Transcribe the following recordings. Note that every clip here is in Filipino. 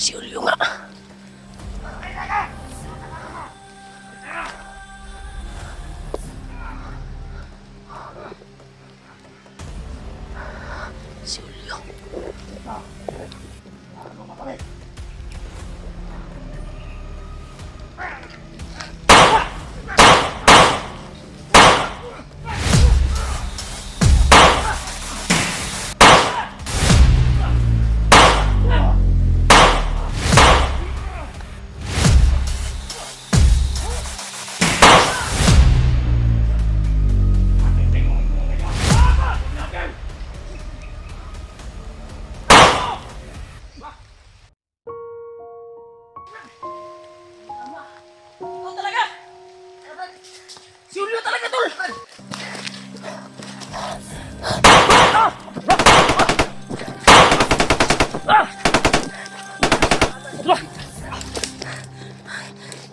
Si Julio nga. Si Julio. Ikaw talaga! Si Julio talaga, tol!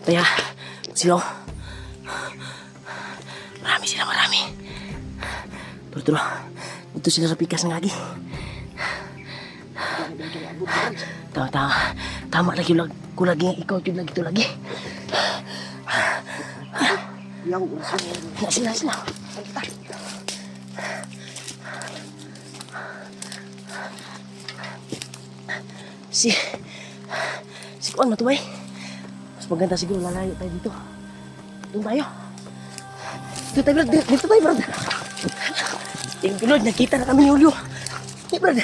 Kaya, sila. Marami sila, marami. Tulo-tulo. Ito sila sa pikas ng lagi. Tama lagi ko lagi. Ikaw yun lagi ito lagi. Sila. Si Kuan matubay. Mas maganda siguro lalayo tayo dito. Doon tayo. Dito tayo, Brad. Dito tayo, Brad. Thank you, Lord. Nakita na kami ni Julio. Hey, Brad.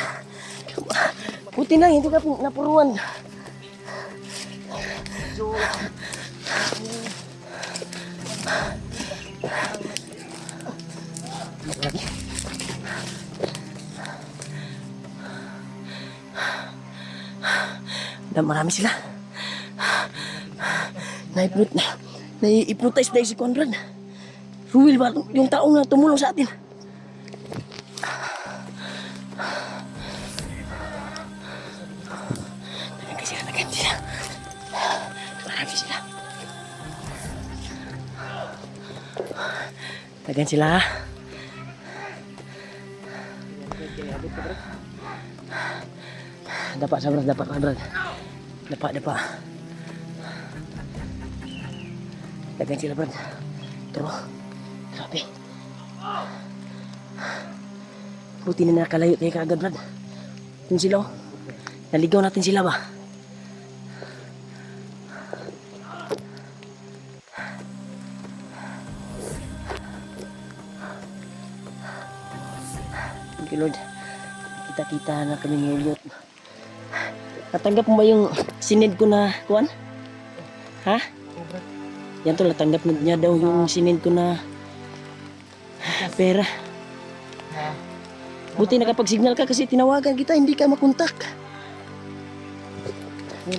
Buti na, hindi ka napuruan. Lagi. Marami sila. Na-hypnotize dahil si Conrad. Ruel ba yung taong na tumulong sa atin? Tagan sila. Marami sila. Tagan sila. Dapat sabar, dapat. Tagan sila, Brad. Pero, grabe. Buti na nakalayo tayo kaagad, Brad. Yung sila, naligaw natin sila ba? Thank you, Lord. Kita-kita na kami ni Julio. Natanggap mo ba yung sinend ko na kuwan? Ha? Yan to, natanggap niya daw yung sinend ko na pera. Buti nakapag-signal ka kasi tinawagan kita, hindi ka makontak.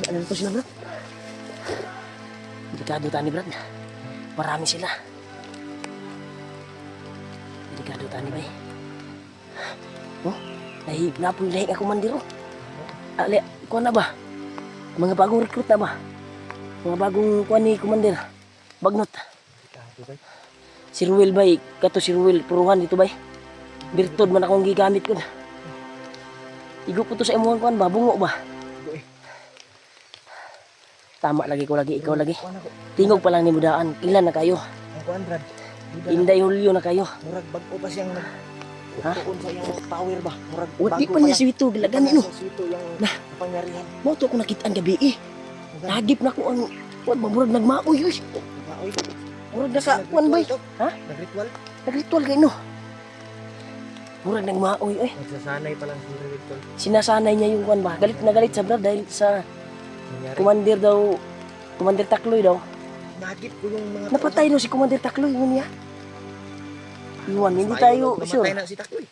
Ano to sila, Brad? Delikado tani, Brad. Marami sila. Delikado tani, bay. Oh, nahi ako mandiro. Ali, kuha na ba? Mga bagong recruit na ba? Mga bagong kuha ni Commander Bagnot. Si Ruel bay, kato si Ruel puruhan dito bay. Birtod man akong gigamit ko. Igo ko to sa imuhang kuhan ba? Bungo ba? Tama lagi ko lagi, ikaw lagi. Tingog pa lang ni mudaan. Ilan na kayo? Ang kuhan, Brad. Inday Julio na kayo. Murag bago pa siyang tuon sa iyang power ba? Murag Di pa niya swito, gilagan no. Swito yung pangyarihan. Mo to ko nakitaan gabi eh. Nagip na ko ang kuan murag nagmaoy oy. Oy. Murag na sa kuan bay. Ha? Nagritual? Nagritual kay no. Murag nagmaoy oy. Nagsasanay pa lang si ritual. Sinasanay niya yung kuan ba? Galit na galit sa Brad dahil sa Commander daw, Commander Takloy daw. Nagip ko yung mga Napatay daw si Commander Takloy yun niya. Iwan, hindi tayo sure. Namatay na si Takloy.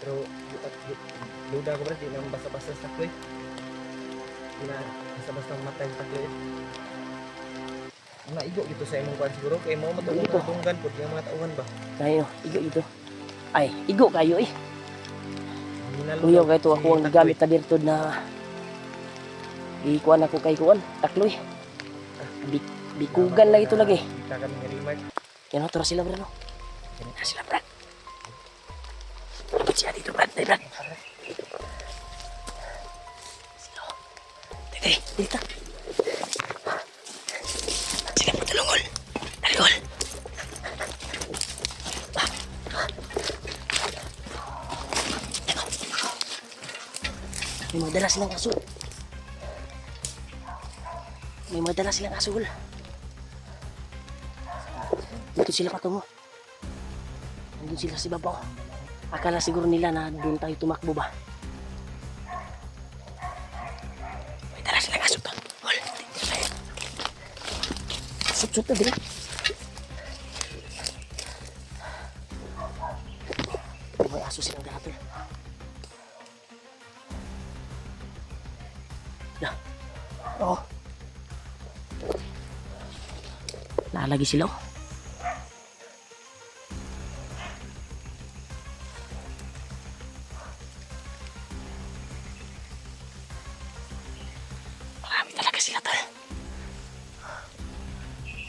Pero duda ko, Brad, di naman basta-basta si Takloy. Di na basta-basta matay si Takloy. Naigo dito sa imong kuan siguro kay mo matunggan po yung mga tauhan ba. Tayo, igo ito. Ay, igo kayo eh. Kuya kay to ako ang gamit na birtod na ikuan ako kay kuan, Takloy. Bikugan lang ito lagi. Kita kami ni Remark. Yan tara sila Brad. Yan sila Brad. Lapit siya dito Brad, Brad. Sila. Eh, dito. Sige mo tulungol. Talungol. May mga dala silang aso. May mga dala silang aso. Dito sila patungo. Nandun sila si babaw. Akala siguro nila na doon tayo tumakbo ba? May dala silang aso to. Hol, dito tayo. Sut-sut na dili. May aso silang dala to. Oo. Nalagi sila. Marami talaga sila tol.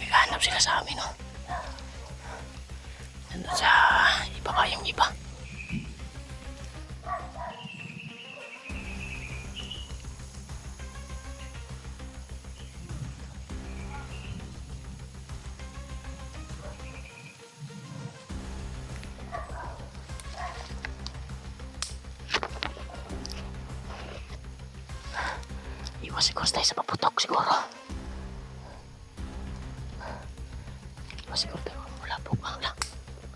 Naghahanap sila sa amin, no? Nandun sa ibaba yung iba. Iwas siguro tayo sa paputok siguro. Iwas siguro tayo mula po bang lang.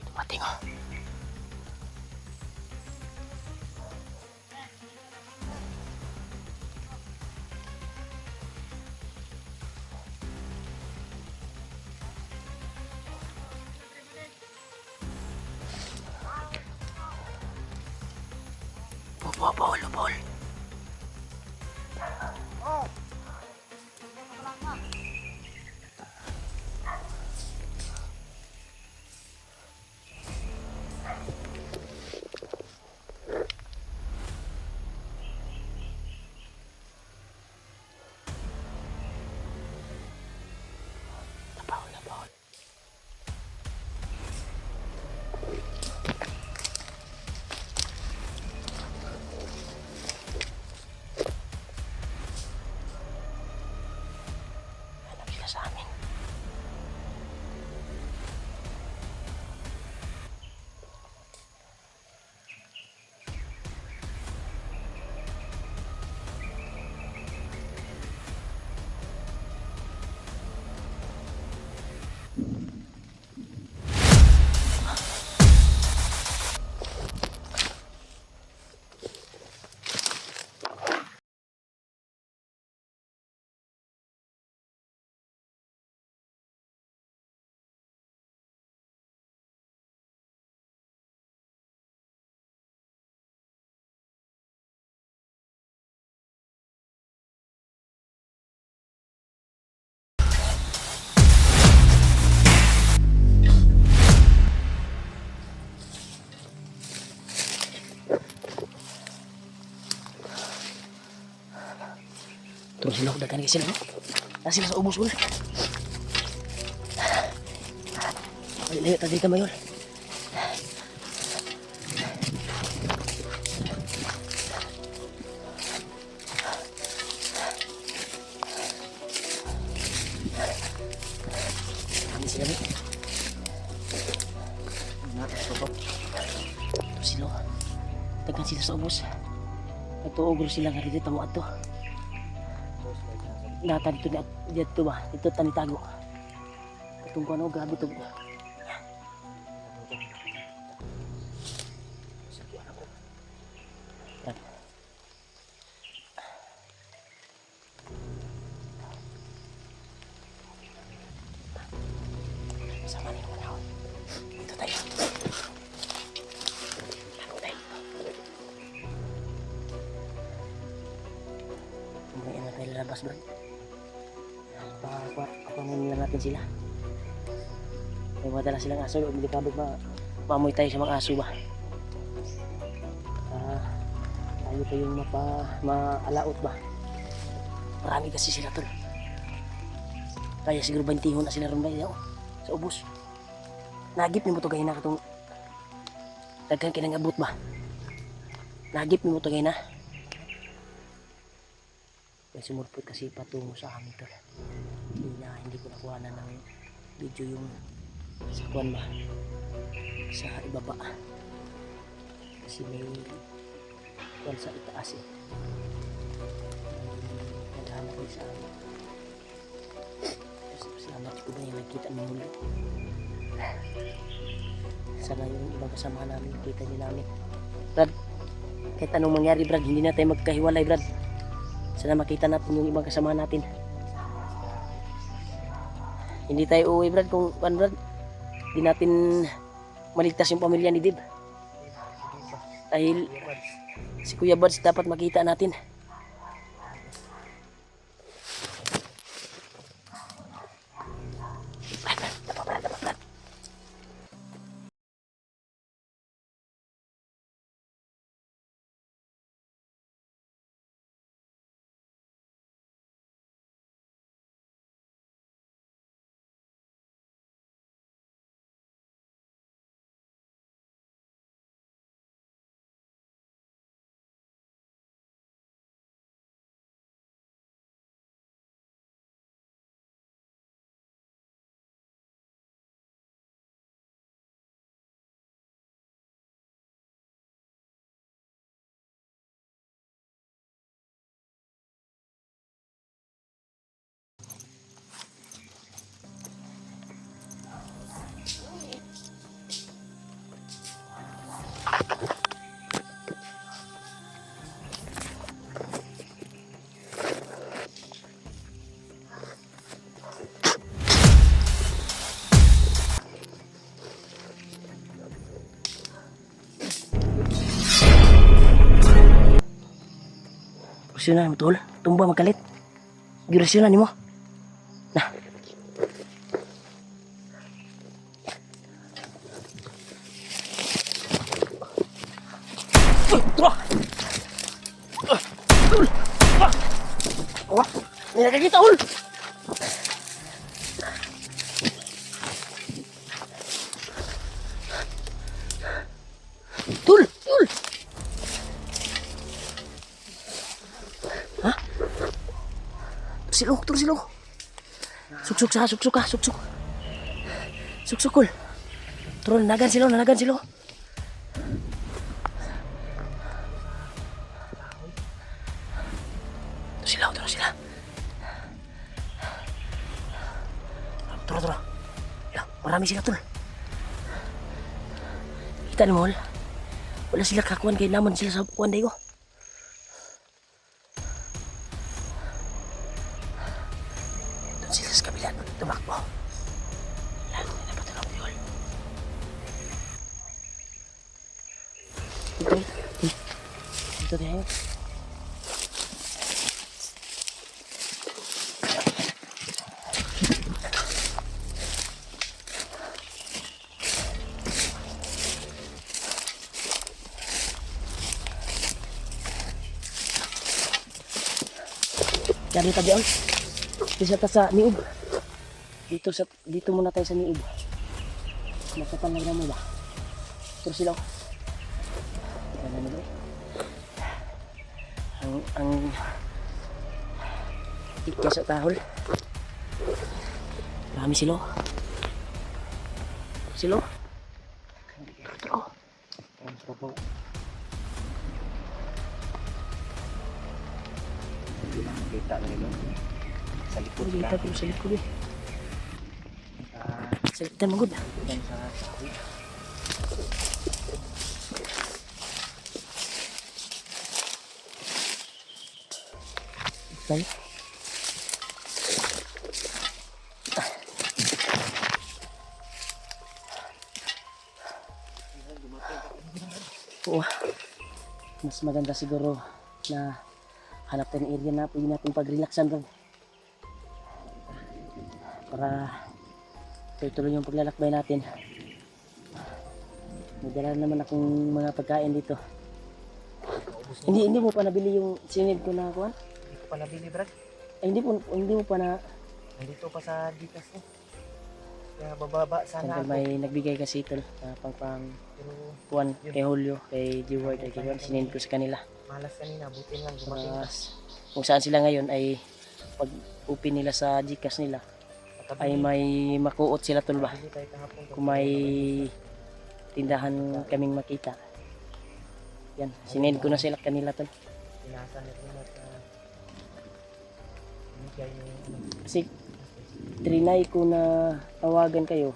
Dumating oh. Bol. Labahol. Hanap sila sa amin. Terus sila udah kan sila, no? Nasi sa ubos ulit. Layo tadi ka mayor. Kami sila ni. Terus sila. Tekan sila sa ubos. Nagtuogro sila nga dito mo ato. Nata dito ba? Dito tanitago. Itong ko ano, grabe ito. Sama nih mga naon. Dito tayo. Tago tayo. May anak tayo lalabas bro. Papamunin lang natin sila. May madala silang aso. Delikado maamoy tayo sa mga aso ba. Tayo pa yung maalaot ba. Marami kasi sila tol. Kaya siguro 20 na sila ron ba sa ubos. Nagip ni mo to gay na katong daghan kinangabot ba. Nagip ni mo to gay na. Kaya sumurpot kasi patungo sa amin tol. Hindi ko nakuha na ng video yung sa kuwan ba, sa ibaba. Kasi may kuwan sa itaas eh. Naghahanap ko sa amin. Salamat ko ba yung nagkita ng mulo. Sana yung ibang kasama namin, kita din namin. Brad, kahit anong mangyari Brad, hindi na tayo magkahiwalay Brad. Sana makita natin yung ibang kasama natin. Hindi tayo uuwi Brad kung Brad, hindi natin maligtas yung pamilya ni Dib. Dahil si Kuya Buds dapat makita natin. Kurasyonan mo tol, tumba magkalit. Girasyonan mo. Nah. Wah, ini lagi kita ul. Tul, tul. Hah? Terus silong. Suksuk sa, suksuk ka, suksuk. Suksukul. Turun, nanagan silo. Terus sila. Turun. Ya, marami sila tol. Kita ni Mol. Wala sila kakuan kay naman sila sa kuan day ko. Doon sila sa kabila, tumakbo. Lalo nila pa tulong yun. Ito tayo. Dari tabi on. Bisa ta sa niub. Dito muna tayo sa niub. Nakapal na mo ba? Terus sila. Ang ikas sa tahol. Marami sila. Sila. Oh. Kita nila sa likod Kita pero sa likod eh. Sa likod magod. Dan sa sahig. Tayo. Oo. Mas maganda siguro na hanap tayo ng area na pwede natin pag-relaxan doon. Para tuloy-tuloy yung paglalakbay natin. May dala naman akong mga pagkain dito. Hindi mo pa nabili yung sinid ko na kuwan? Hindi ko pa nabili Brad. Ay, hindi mo pa na... Nandito pa sa Gcash eh. Kaya bababa sana Tanggal ako. may nagbigay kasi ito pang Pero kuwan kay Julio, kay Deward, kay Kuwan. Sinend ko sa kanila. malas kanina, buti lang dumating ka. Tapos kung saan sila ngayon ay pag open nila sa Gcash nila ay may makuot sila tol ba. Bili tayo kahapon. Kung may tindahan kaming makita. Yan, sinend ko na sila kanila tol. Inasa nito na sa bigay ng Kasi trinay ko na tawagan kayo.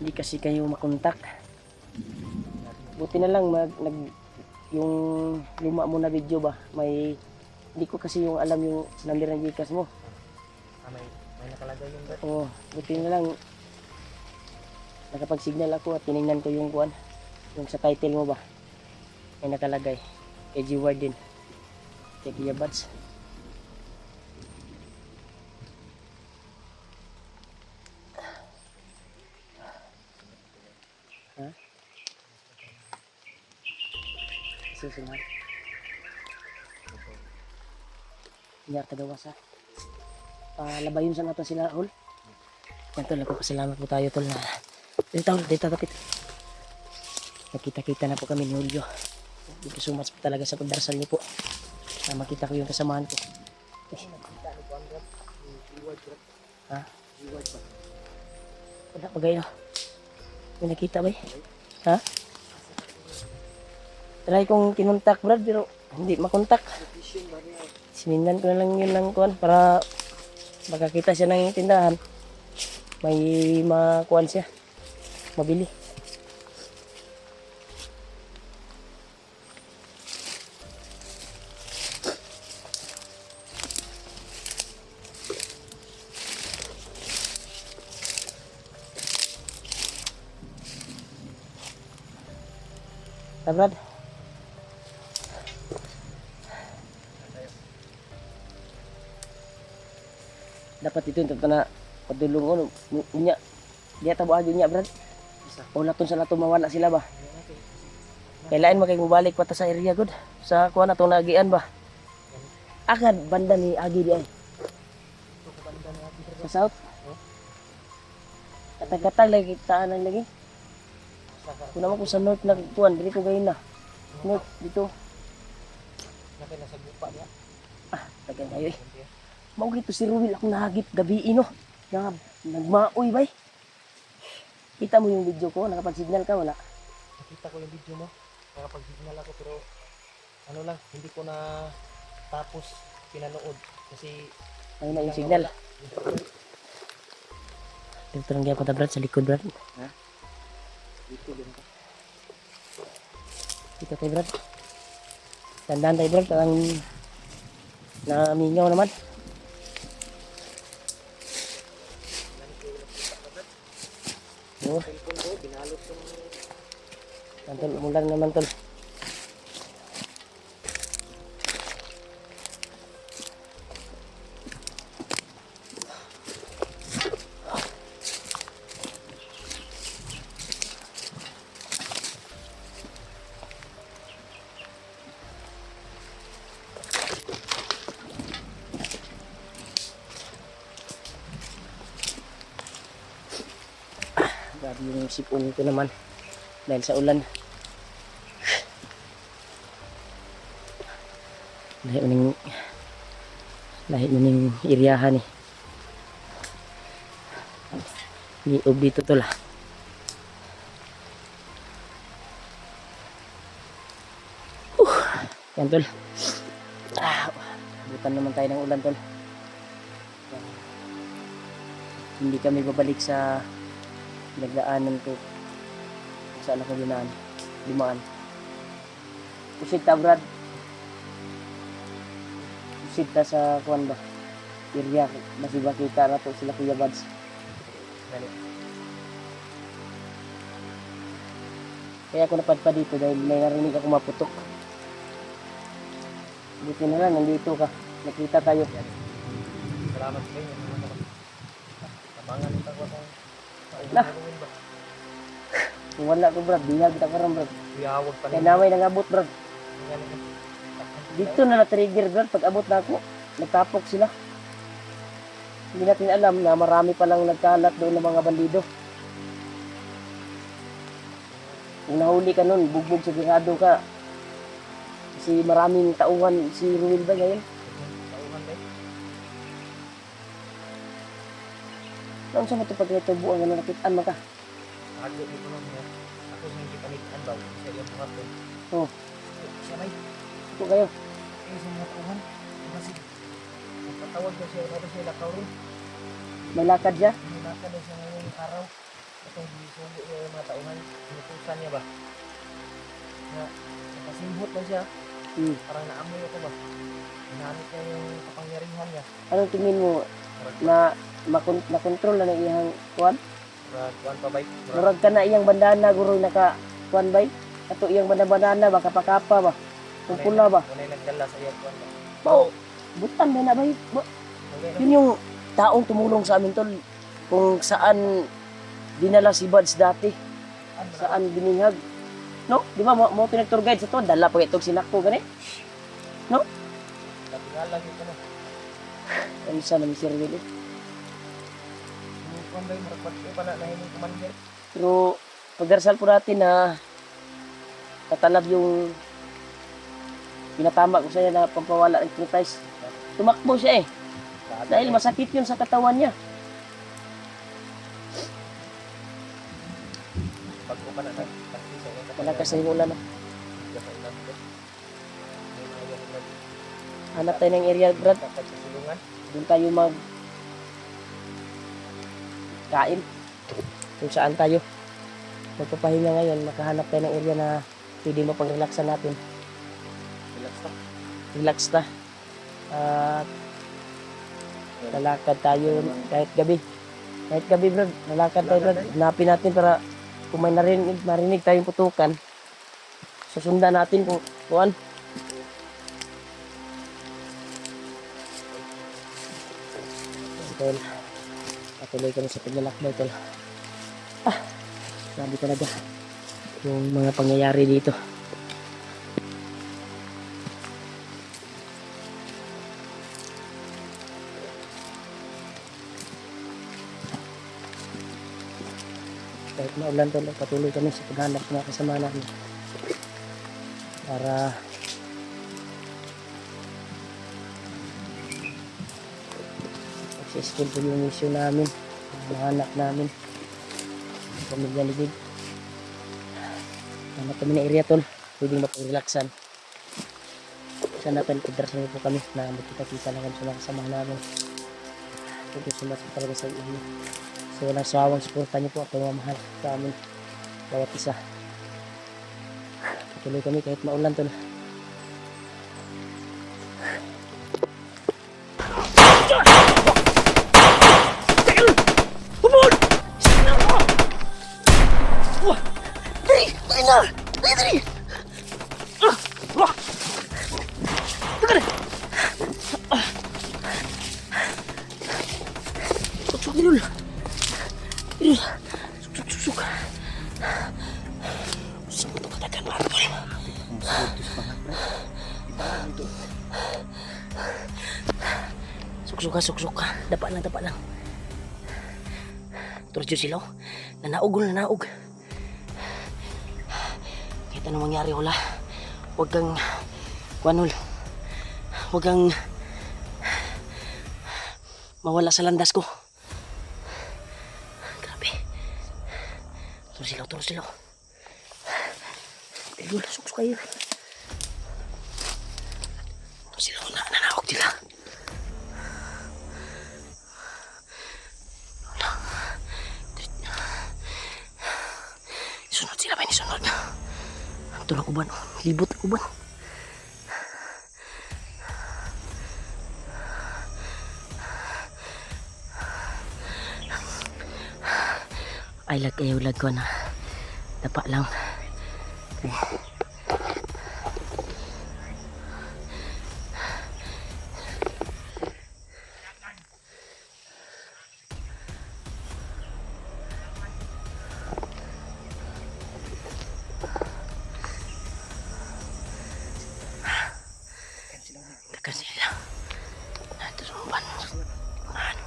Hindi kasi kayo makontak. Buti na lang yung luma mo na video ba, may hindi ko kasi yung alam yung number ng Gcash mo. may nakalagay yung Brad. Oo, buti na lang nakapag-signal ako at tinignan ko yung kuan, yung sa title mo ba. May nakalagay. KG Warden. Check your buds. Ha? Susunod. Inyar tagawasa. Labayon sa nato sila hol. Yan tol, nagpapasalamat po tayo tol na dito tapit. Nakita-kita na po kami ni Julio. Thank you so much po talaga sa pagdarasal niyo po. Makita ko yung kasamahan ko. Ha? Wala pa gayo. May nakita ba eh? Ha? Try kong kinontak brad pero hindi makontak. Sinindan ko na lang yun ng kuan para makakita siya ng tindahan. May makuan siya. Mabili. Brad. Dapat ito yung na padulong ko unya. Diya tabo agi niya brad. O naton sa nato mawala sila ba. Kailan mo kay mobalik pa ta sa area good. Sa kuha na tong nagian ba. Akad banda ni agi di ay. Sa south. Katag-katag lagi taan lagi. Kung naman ko sa north na kuan dili ko gayon na. North dito. Nakay nasa gupa niya. Tagan tayo eh. Mao gito si Ruel akong nahagip gabi no. Nga nagmaoy bay. Kita mo yung video ko, nakapag-signal ka wala? Nakita ko yung video mo. Nakapag-signal ako pero ano lang, hindi ko na tapos pinanood kasi Ayun na yung signal. Dito lang diyan ko Brad sa likod Brad. ha? Dito din ka. Dito tayo Brad. Tandaan tayo Brad, ang namingaw naman. Oh, Cellphone ko, binalot yung tol, umulan naman tol. Grabe yung sipon ko naman dahil sa ulan. Lahit maning iriyahan eh. Liog dito tol ah. Yan tol. Butan naman tayo ng ulan tol. Hindi kami babalik sa nagdaanan ko. Saan ako dumaan. Usit ta Brad. Usit ta sa kuwan ba? Area. Mas iba kita na to sila Kuya Bads. Kaya ako napadpa dito dahil may narinig ako maputok. Buti na lang, nandito ka. Nakita tayo. salamat sa inyo. Tabangan ito ko kung Lah. Kung wala ko Brad, bihag kita karon Brad. Iyawag pa Kaya namay nangabot Brad. Dito na na-trigger Brad, pag abot na ako, nagtapok sila. Hindi natin alam na marami palang nagkalat doon ng mga bandido. Kung nahuli ka nun, bugbog sigurado ka. Si maraming tauhan si Ruel ba ngayon? Tauhan ba? Naon sa mo ito pag ito buwan nga nakitaan mo ka? Ako dito lang niya. Ako sa hindi panitan ba? Sa iyang buhat ko. Oh, Siya may. ito kayo. Eh, sa mga tauhan. Kasi, nagpatawag na siya. Ano siya lakaw rin. May lakad siya? Hinaka na siya ngayong araw. Itong sugo niya yung mga tauhan. Sinutusan niya ba? Na, nakasimbot na siya. Hmm. Parang naamoy ako ba? Hinanit niya yung kapangyarihan niya. Anong tingin mo Murag, na makontrol na iyang kuan? kuwan pa ba? Murag ka na iyang bandana guro naka kuan bay? Ato iyang bandana ba kapakapa ba? Kumpula ba? Unay nagdala sa iyang kuwan ba? Bao, butan ba na bay? Okay, no? Yun yung taong tumulong sa amin tol kung saan dinala si Buds dati, saan bininghag. No? Di ba mo pinag-tour guide sa to, dala pa itong sinakto gani. Natingala dito na. Ano sa namin si Ruel eh. Yung kuwan ba yung maragpag ko pa na nahiling commander? Pero pagdarasal po natin na katalab yung pinatama ko sa na pampawala ng exercise. Tumakbo siya eh. Dahil masakit yun sa katawan niya. Pag ko pa na nagpasti sa iyong Wala ka sa himula na. Hanap tayo ng area, Brad. Kapag sa silungan. Doon tayo mag kain. Kung saan tayo magpapahinga ngayon, makahanap tayo ng area na pwede mapag-relaxan natin. Relax pa. Relax na. At lalakad tayo kahit gabi. Kahit gabi, Brad. Lalakad tayo, Brad. Hanapin natin para kung may marinig tayong putukan, susundan natin kung kuan. Tol, patuloy kami sa paglalakbay, tol. Grabe talaga yung mga pangyayari dito. Kahit maulan, tol, patuloy kami sa paghanap ng mga kasama namin para successful po yung mission namin, mga anak namin, ang pamilya ni Big. Hanap kami na area, tol, pwedeng mapag-relaxan. Sana pagdarasal po kami na kita lang kami sa mga kasama namin. Thank you so much talaga sa inyo. So walang sawang suporta niyo po at pagmamahal sa amin bawat isa. Tuloy kami kahit maulan, tol. Bumol! Sino mo? Wah! Dali! Dali na! Dali! Dali! Wah! Dali! Suk-suk, Irul! Irul! Suk-suk! Gusto mo itong katagan, mga tol. Suk-suk ka. Dapa lang. Terus yun sila, nanaog. Kahit anong mangyari, wala. Huwag kang, huwag kang mawala sa landas ko. Grabe. Terus sila. Pero suksok kayo. Terus sila, nanaog sila. Sunod sila ba? Sunod. Ito na kuban. Libot na kuban. Ay, lag ko na. Dapa lang. Okay. Kasi lang. Ito sumpan. Ano?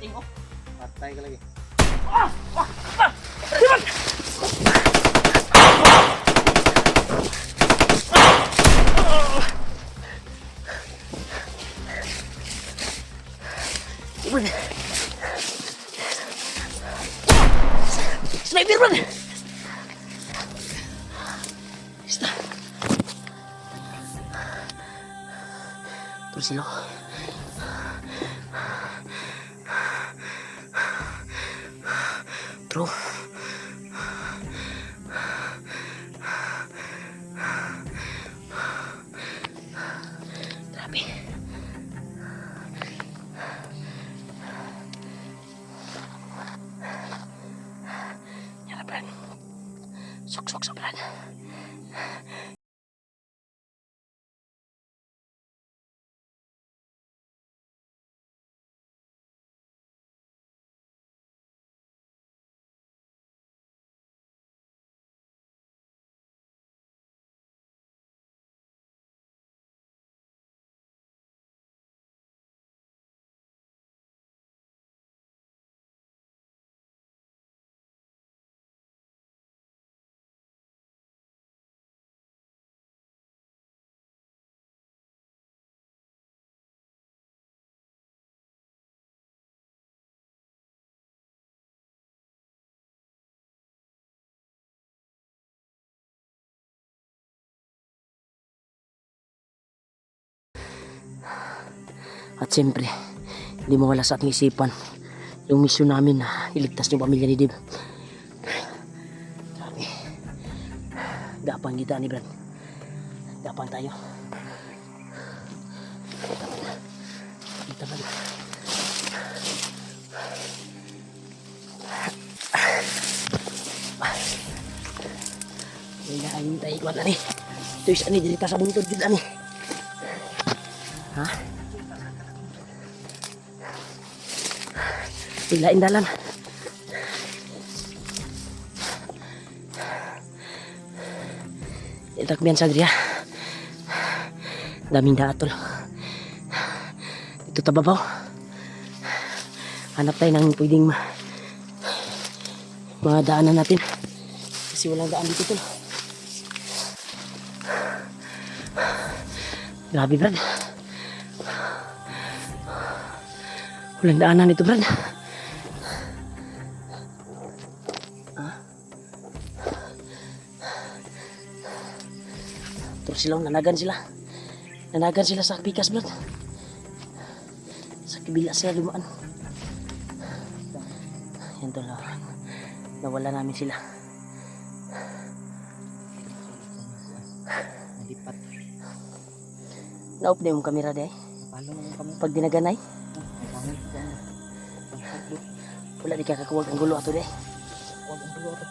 King, oh. Patay ka lagi. Brad. Sniper, Brad. Basta. Terus silo. Terus. Grabe. Yan na, Brad. Sok-sok sa Brad. At siyempre, hindi mawala sa ating isipan yung misyon namin na iligtas yung pamilya ni Dib. Grabe. Gapang kita ni Brad. Gapang tayo. Kita Brad. Hindi na kayo tayo ikuan ani. Ito yung ani, dirita sa buntod yun ani. Ha? Pilain dalan. Itakbihan sa Adria. Daming daatol. Ito tababaw. Hanap tayo ng pwedeng mga daanan natin. Kasi walang daan dito tol. Grabe Brad. Walang daanan dito Brad. Terus sila, nanagan sila sa pikas Brad. Sa kabila sila lumaan. Yan tol, nawala namin sila. Nalipat. Naup na yung kamera day. Palo mo kami. Pag dinaganay, Ay, pangit ko ano. wala di kakakuwag ang gulo ato day. Huwag ang pulo ito.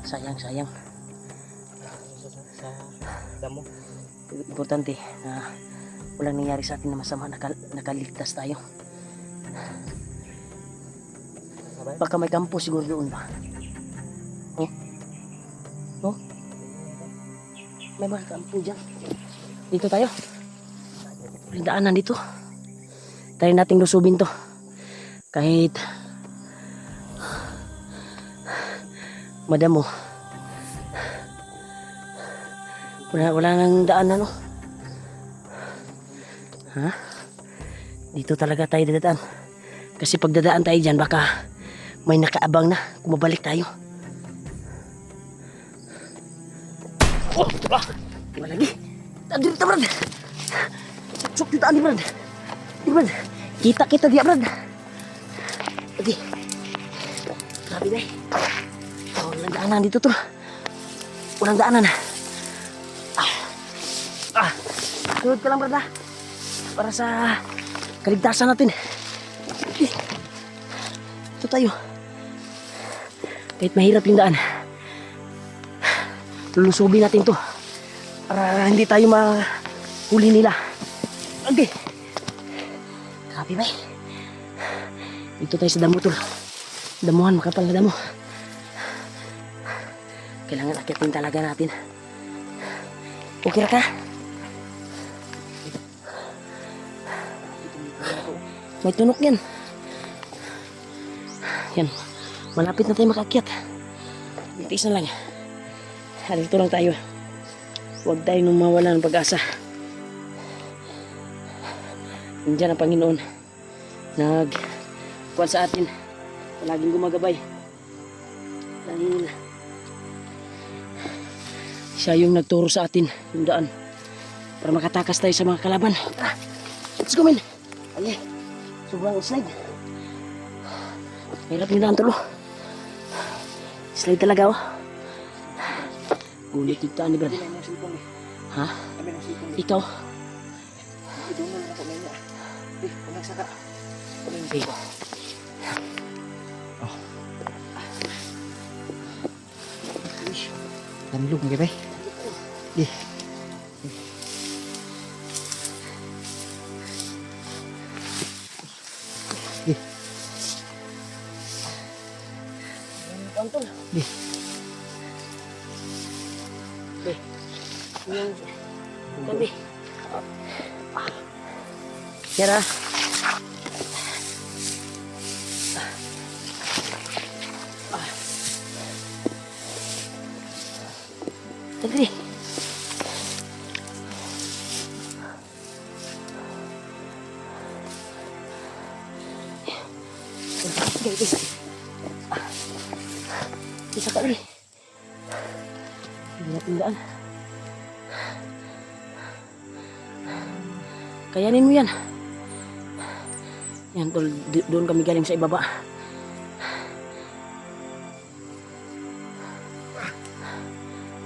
Sayang, sayang. Sa damo. Importante na walang nangyari sa atin na masama, nakaligtas tayo. Sabay? Baka may kampo siguro doon ba? Oh? Oh? May mga kampo dyan. Dito tayo. Walang daanan dito. Tayo nating lusubin to. Kahit madamo. Wala nang daan ano. Ha? Dito talaga tayo dadaan. Kasi pag dadaan tayo dyan, baka may nakaabang na kung mabalik tayo. Oh! Diba? Diba lagi? Andito ta Brad! Sok dito ani Brad! Di Brad! Kita dia Brad! Lagi! Grabe na eh! Oh, walang daanan dito to. Walang daanan. Sunod ka lang Brad ha. Para sa kaligtasan natin. Ito tayo. Kahit mahirap yung daan, lulusubin natin to para hindi tayo mahuli nila. Okay. Grabe ba eh. Dito tayo sa damo tol. Damuhan, makapal na damo. Kailangan akitin talaga natin. Okay ra ka? May tunok yan. Yan. Malapit na tayo makakyat. Tiis na lang. Dito lang tayo. Huwag tayo nung mawala ng pag-asa. Nandiyan ang Panginoon. Nagkuhan sa atin. Palaging gumagabay. Dahil siya yung nagturo sa atin yung daan para makatakas tayo sa mga kalaban. Let's go, men. Ay, sobrang slide. Hirap yung daan tulo. Slide talaga, oh. Ulit yung daan ni Brad. Ha? Ikaw? Okay. Tanlog mo kaya di. Di. Pantol. Di. Yung gabi. Yara. Tagri. Guys. Isa ka ulit. Hindi natin daan. Kayanin mo yan. Yan tol, doon kami galing sa ibaba.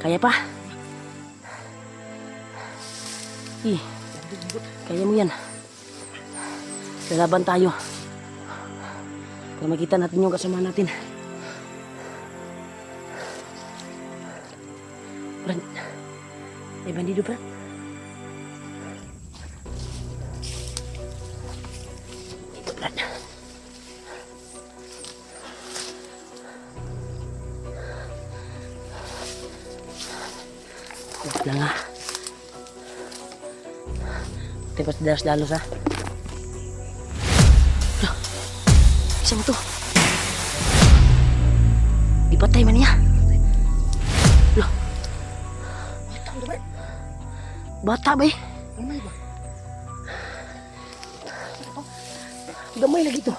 Kaya pa? Kaya mo yan. Lalaban tayo. Para makita natin yung kasama natin. Brad. May bandido, Brad. Ito, Brad. Wait lang, ha. Tapos dalos-dalos, ha. Isang to. Ipatay man niya. Loh. Bata ba eh? Gamay ba? Gamay lagi to.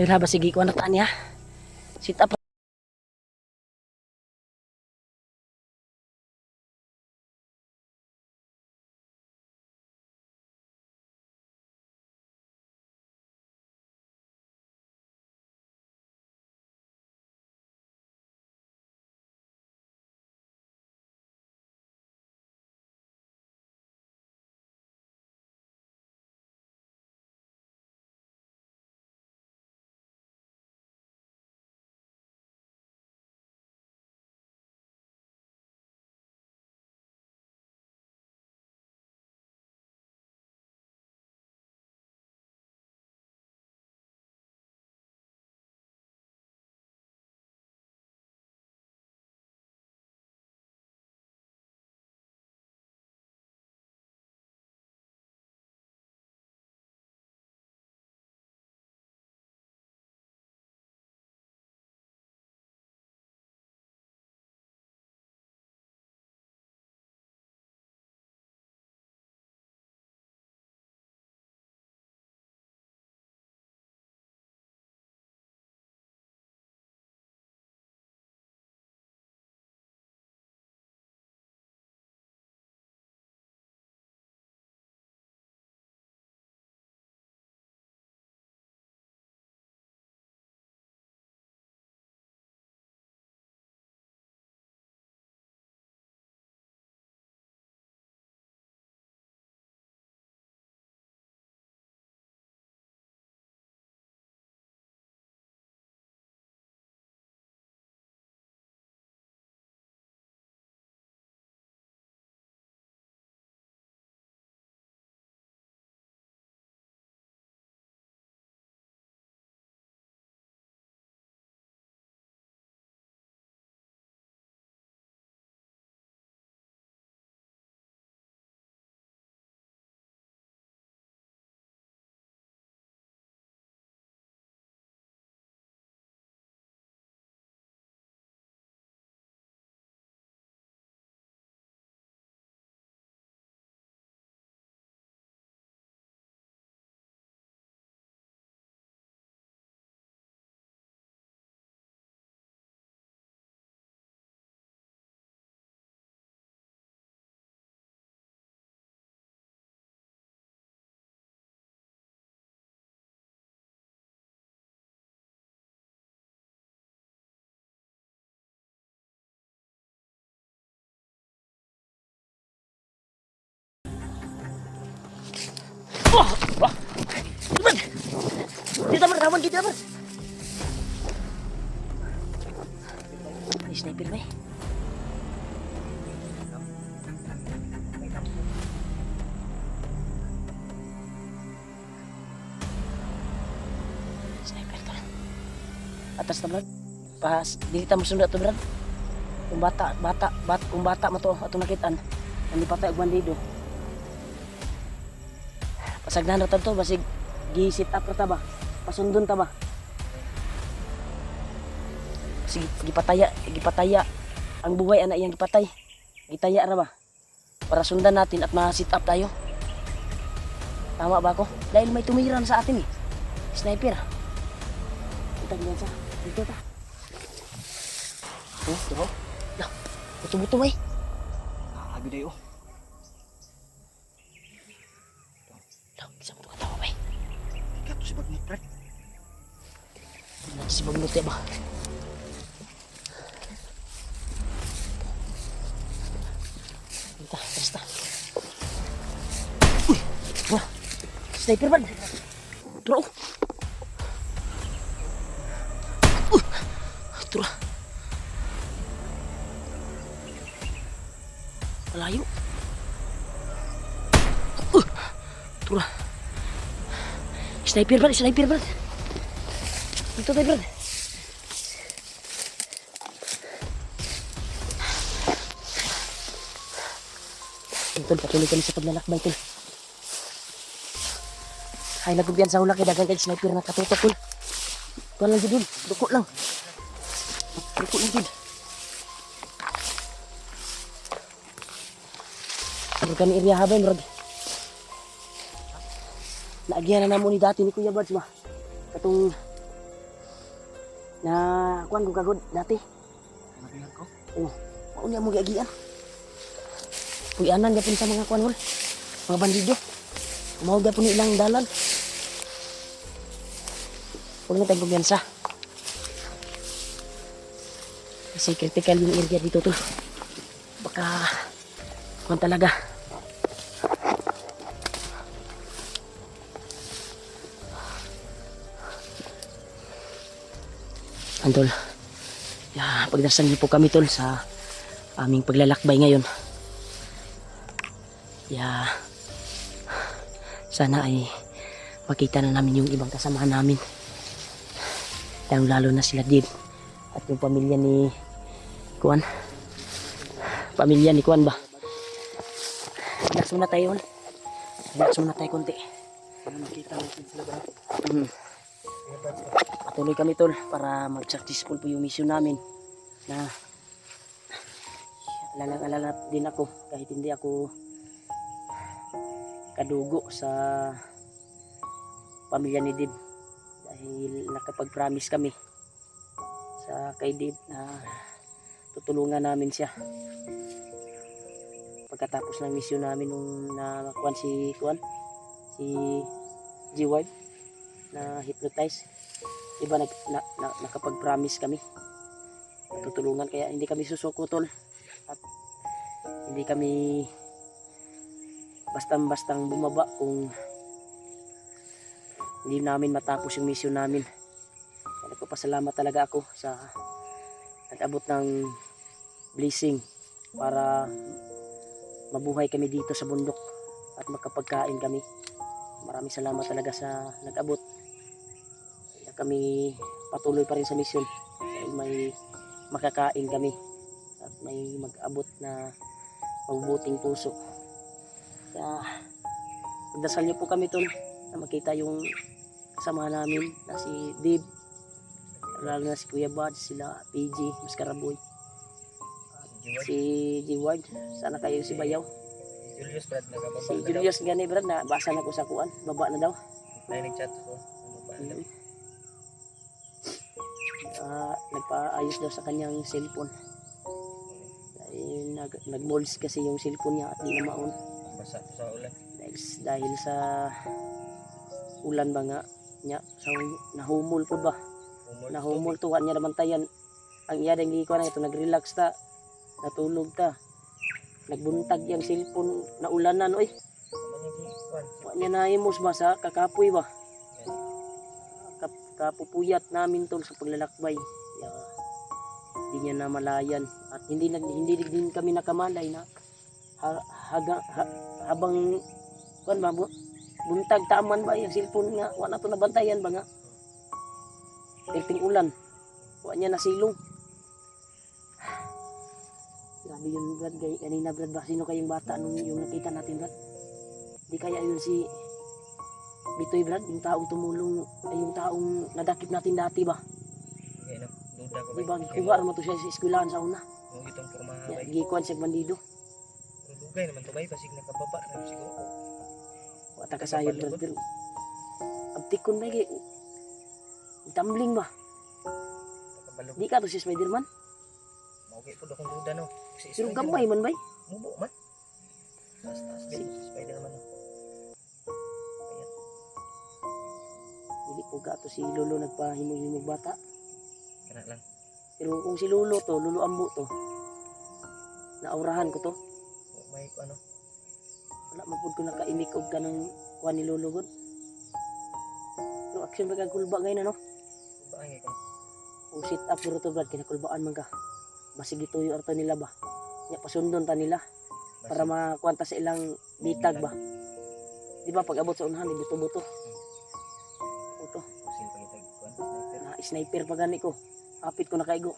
Ay raba sige ko anak niya. Sit up. tanaman kita ba? May sniper ba eh? Sniper to. Atas na Brad. Pas dili ta mo sunda to Brad. Kung bata mo to atong nakitaan. Hindi patay og bandido. Pasagdan ra to basig gi-sit up ra ta ba? Pasundon ta ba? Sige, gipataya ang buhay ana iyang gipatay. Gitaya ra ba? Para sundan natin at ma-sit up tayo. Tama ba ako? Dahil may tumiran sa atin eh. Sniper. Kita ganyan sa. Dito ta. Oh, tuho. Dah. Buto-buto eh. Nakakagod eh, oh. Dah, bisa mo katawa ba eh. Ikaw si Bagnit, Brad. Si Bagnot ya ba? Kita, basta. Uy! Wah! Sniper ba? Turo! Turo! Malayo! Turo! Sniper ba? Sniper ba? Dito tayo, Brad. Tol, patuloy kami sa paglalakbay, Tol. Ay, nagubyan sa hula kay dagang kay sniper na katutok, Tol. Kuha lang dun, duko lang. Duko lang dun. Ano kami area habay, Brad? Naagyan na namo ni dati ni Kuya Bards, ba? Katong na kuan ko kagod dati. Marihan ko. Oh, maunya mo giagian. Puyanan gyapon sa mga kuan wol. Mga bandido. Mao gyapon ni ilang dalan. Huwag na tayong kumyansa. Kasi critical yung area dito to. Baka kuan talaga. Tol, pagdasal niyo po kami tol sa aming paglalakbay ngayon. Sana ay makita na namin yung ibang kasamahan namin. Lalo na sila Dib at yung pamilya ni Kuan. Pamilya ni Kuan ba? Relax muna tayo. Relax muna tayo konti. Para makita natin sila, Brad. Patuloy kami tol para mag-successful po yung mission namin na alalang-alala din ako kahit hindi ako kadugo sa pamilya ni Dib dahil nakapag-promise kami sa kay Dib na tutulungan namin siya pagkatapos ng mission namin nung nakakuan si G-Wife na hypnotize. Diba nakapag-promise kami na tutulungan kaya hindi kami susuko tol at hindi kami bastang bumaba kung hindi namin matapos yung mission namin. Kaya nagpapasalamat talaga ako sa nag-abot ng blessing para mabuhay kami dito sa bundok at makapagkain kami. Maraming salamat talaga sa nag-abot. Kami patuloy pa rin sa mission dahil may makakain kami at may mag-abot na mabubuting puso. Kaya pagdasal niyo po kami tol na makita yung kasama namin na si Dib, lalo na si Kuya Bad, sila PG, Maskaraboy, si G-Ward, sana kayo si Bayaw, Julius, Brad, nagababa si na daw. Julius gani Brad na basa na ko sa kuan, baba na daw. May nag-chat ko. Baba na daw. Nagpaayos daw sa kanyang cellphone dahil nag-molds kasi yung cellphone niya at di na maon Basa sa ulan. dahil sa ulan ba nga niya so, nahumol po ba nahumol tuwa niya naman tayan ang iya dahil ko na ito nag-relax ta natulog ta nagbuntag yung cellphone na ulanan oy wa niya na imos ba sa kakapoy ba kapupuyat namin tol sa paglalakbay. Kaya, hindi niya namalayan at hindi din kami nakamalay na habang kuan ba buntag taman ba yung cellphone nga wala to nabantayan ba nga perting ulan wa niya nasilong. Grabe yun Brad, kanina Brad ba sino kayong bata nung yung nakita natin Brad? Di kaya yun si Bitoy Brad, yung taong tumulong ay yung taong nadakip natin dati ba? Kaya na, duda ko Di ba kuha naman to siya sa eskwelahan sa una. Kung itong pormahan Ya, bay. gikuan siya bandido. Pero dugay naman to bay, pasig nakababa na siguro. Wata kasayod Brad pero abtikon ba kay tumbling ba? Nakabalog. Di ka to si Spider-Man? Maugi po akong duda no. Si Pero Spider-Man. gamay man bay. Mubo man. Taas-taas din si Spider-Man. Ayan. Dili po ka to si Lolo nagpahimog-himog bata. Kana lang. Pero kung si Lolo to, Lolo Ambo to. Naurahan ko to. May ano. Wala man pud ko nakaimik og kanang kuha ni Lolo god. Pero action ba kang kulba ngayon ano? Baangay ko. Kung sit up puro to Brad, kinakulbaan man ka. Basig ituyo arto nila ba? Nya pasundon ta nila para makuanta sa ilang bitag ba. Di ba pag abot sa unahan, buto-buto. Ito, Usin pangitag kuan. Sniper. na sniper pa gani ko. Apit ko nakaigo.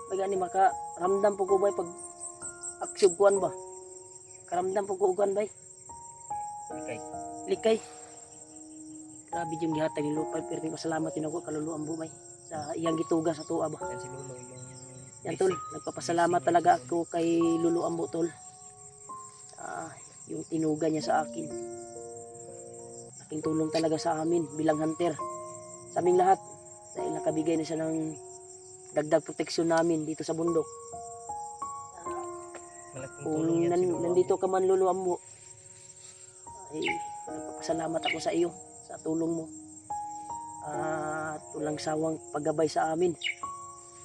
May gani makaramdam po ko ba pag aksyon kuan ba? Karamdam po ko kuan ba? Ikay. Likay. Grabe yung gihatag ni Lupay, pero pasalamat din ako kalulu ang bumay sa iyang gituga sa tuwa ba. Yan si Lolo yung Yan tol, nagpapasalamat talaga ako kay Lulu Ambo tol. Yung tinuga niya sa akin. Laking tulong talaga sa amin bilang hunter. Sa aming lahat. Dahil nakabigay na siya ng dagdag proteksyon namin dito sa bundok. malaking Kung tulong yan si Lolo. nandito ka man Lulu Ambo, ay nagpapasalamat ako sa iyo sa tulong mo. At walang sawang paggabay sa amin.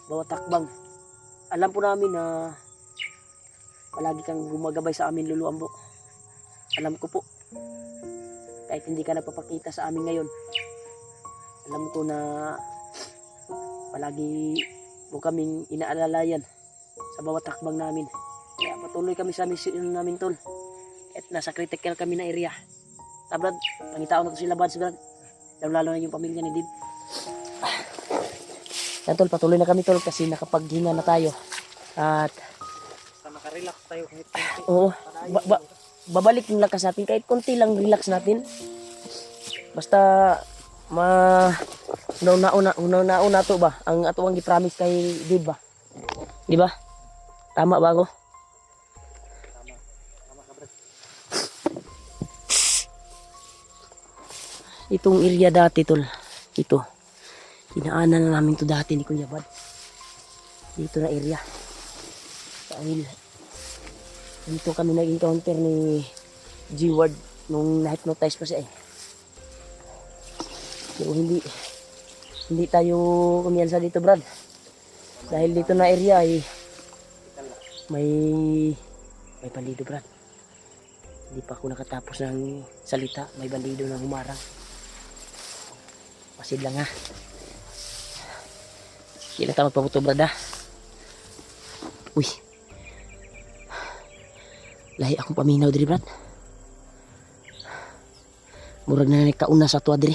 Bawat takbang. Alam po namin na palagi kang gumagabay sa amin Lulu Ambo. Alam ko po. Kahit hindi ka nagpapakita sa amin ngayon. Alam ko na palagi mo kaming inaalalayan sa bawat takbang namin. Kaya patuloy kami sa mission namin tol. At nasa critical kami na area. Brad, pangitaon na to sila Bads Brad. Lalo na yung pamilya ni Dib. Yan tol, patuloy na kami tol kasi nakapaghinga na tayo. At Basta makarelax tayo kahit oo, babalik yung lakas natin kahit konti lang relax natin. Basta una to ba ang ato ang gi-promise kay Dib ba? Di ba? Tama ba ako? tama ka Brad. Itong area dati tol. Ito. Inaanan na namin to dati ni Kuya Bad. Dito na area. Dahil dito kami nag-encounter ni G-Ward nung na-hypnotize pa siya eh. So hindi tayo kumiyansa dito Brad. Dahil dito na area ay may bandido Brad. Hindi pa ako nakatapos ng salita. May bandido na humarang. Pasid lang ha. Hindi na tayo magpabuto Brad ha. Uy. Lahi akong paminaw diri Brad. Murag na nagkauna sa tuwa diri.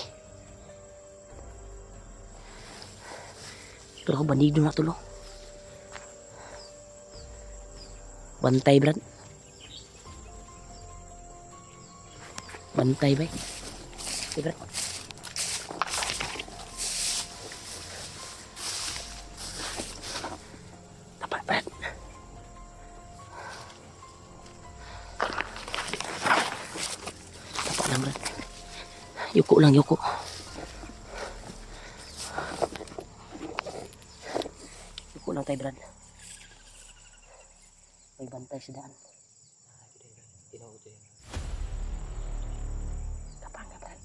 Pero ako bandido na tulo. Bantay Brad. Bantay ba? Okay Brad. Tapat Brad. Tapat lang Brad. Yuko lang yuko. Yuko lang tayo Brad. May bantay sa daan. Tinaw ko yan. Kapang ka Brad.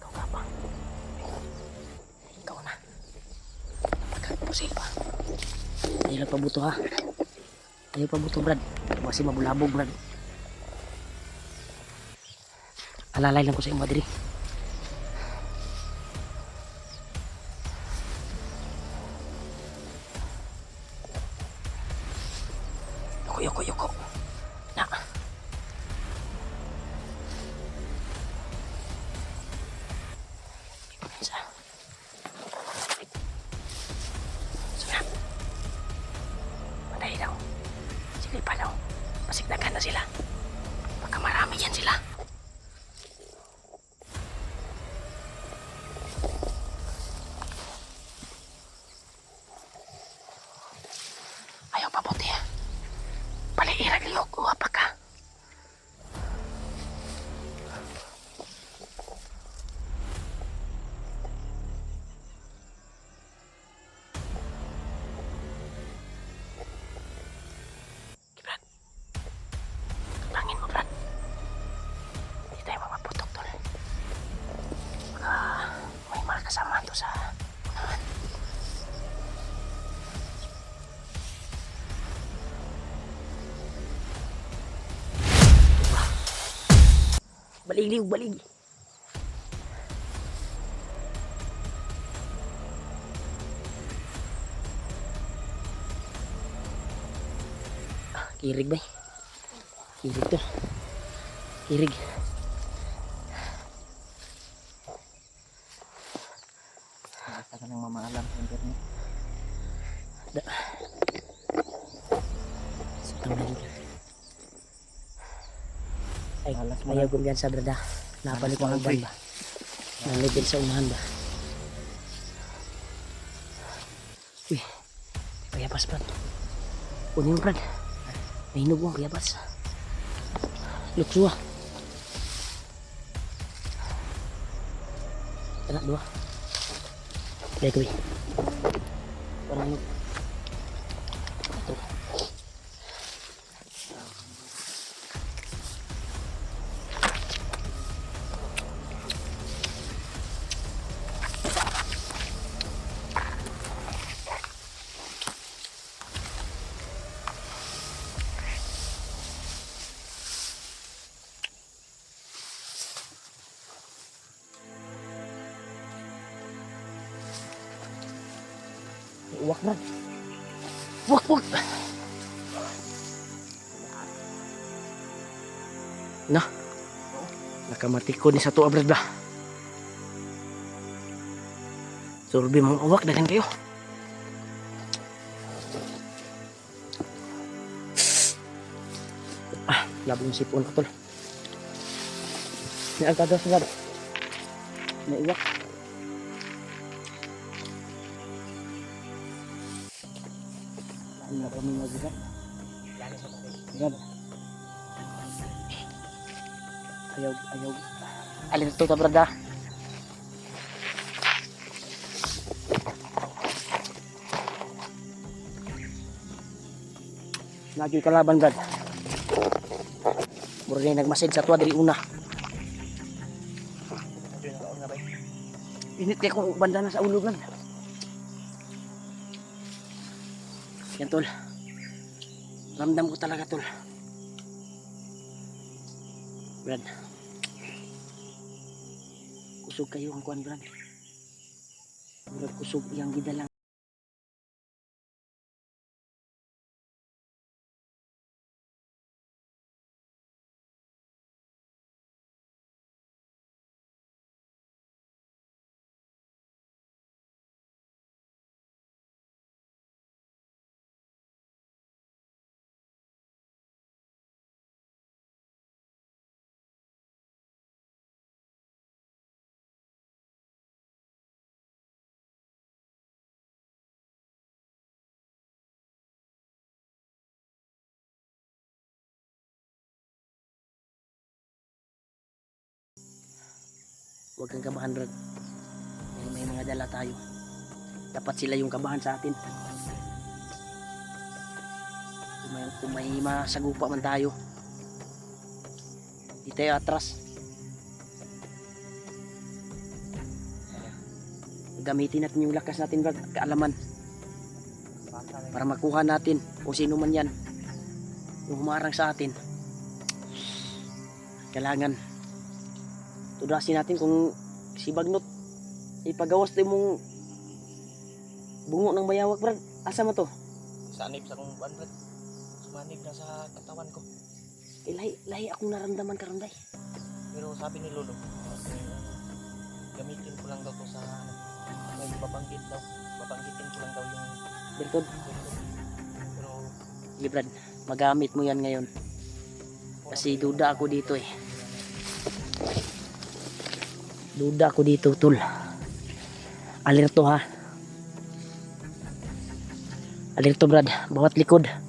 Ikaw kapang. Ikaw na. Pagkapusin pa. Ayaw lang pabuto ha. Ayaw pabuto Brad. Kasi mabulabog Brad. Alalay lang ko sa iyo Madri. sila. Baka marami yan sila. Ayaw pabuti. Paliirag liyog. Uwapa ka. Brad. Tatlangin mo, Brad. Hindi tayo mapaputok, tol. Baka may mga kasama to sa unahan. Balig, liw, balig. Kirig ba? Kirig to. Kirig. Basta ka nang mamaalam sa internet. Sitang na dito. Ay, Alas mo ayaw gumbiyan sa brada. Napalik Alas mo ang na, ban ba? Nalipin sa unahan ba? Uy, kayabas, Brad. Kunin mo, Brad. Nahinog mo, kayabas. Lukso ah. Anak, dua. Dahil ko eh. Parang ano. Ito. Uwak, Brad. Uwak, uwak. Nah. Nakamatiko ni sa tuwa, Brad ba? Surbi mga uwak, dagan kayo. Labong sipon ko, tol. May altadas, Brad. May uwak. Hindi na kami mag-igat. Brad. Ayaw, ayaw. Alin ito ta, Brad, ah. Nagyo'y kalaban, Brad. Mura na nagmasid sa tuwa diri una. Init kaya kung banda na sa ulo, Brad. Yan, tol. Ramdam ko talaga, tol. Brad. Kusog kayo ang kuwan, Brad. Brad, kusog iyang gidalang. Huwag kang kabahan, Brad. May mga dala tayo. Dapat sila yung kabahan sa atin. Kung may masagupa man tayo, di tayo atras. Gamitin natin yung lakas natin, Brad, at kaalaman. Para makuha natin kung sino man yan yung humarang sa atin. Kailangan tudasin natin kung si Bagnot ipagawas din mong bungo ng bayawak, Brad. Asa mo to? Sanib sa kong buwan, Brad. Sumanib na sa katawan ko. Lahi akong naramdaman karon, day. Pero sabi ni Lolo, gamitin ko lang daw to sa may babanggit daw. Babanggitin ko lang daw yung Bertod. Pero Sige, Brad, magamit mo yan ngayon Kasi duda ako dito eh. Duda ako dito, tol. Alerto ha. Alerto, Brad. Bawat likod.